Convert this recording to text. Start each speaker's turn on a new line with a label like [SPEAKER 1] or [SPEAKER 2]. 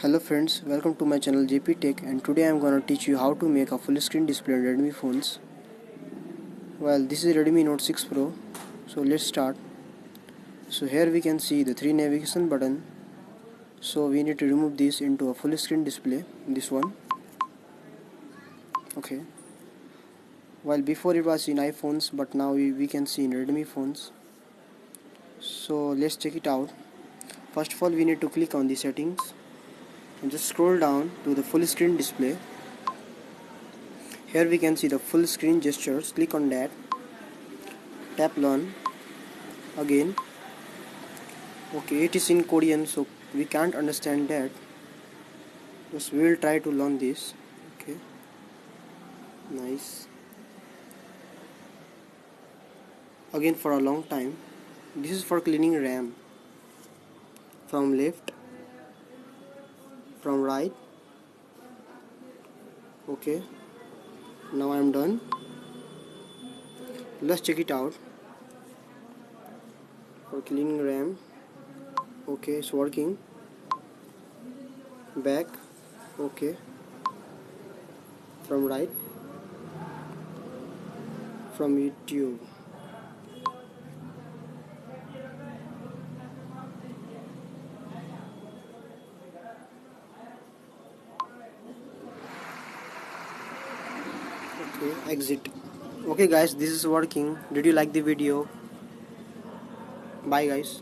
[SPEAKER 1] Hello friends, welcome to my channel JP Tech, and today I am gonna teach you how to make a full screen display on Redmi phones. Well, this is Redmi Note 6 Pro, so let's start. So here we can see the 3 navigation button. So we need to remove this into a full screen display, this one. Okay. While before it was in iPhones, but now we can see in Redmi phones. So let's check it out. First of all, we need to click on the settings and just scroll down to the full screen display. Here we can see the full screen gestures. Click on that. Tap learn again. Okay, it is in Korean, so we can't understand that. Just we will try to learn this. Okay, nice. Again for a long time. This is for cleaning RAM. From left, from right. Okay, now I am done. Let's check it out. For cleaning RAM. Okay, it's working. Back. Okay. From right. From YouTube. Okay, exit. Okay guys, this is working. Did you like the video? Bye guys.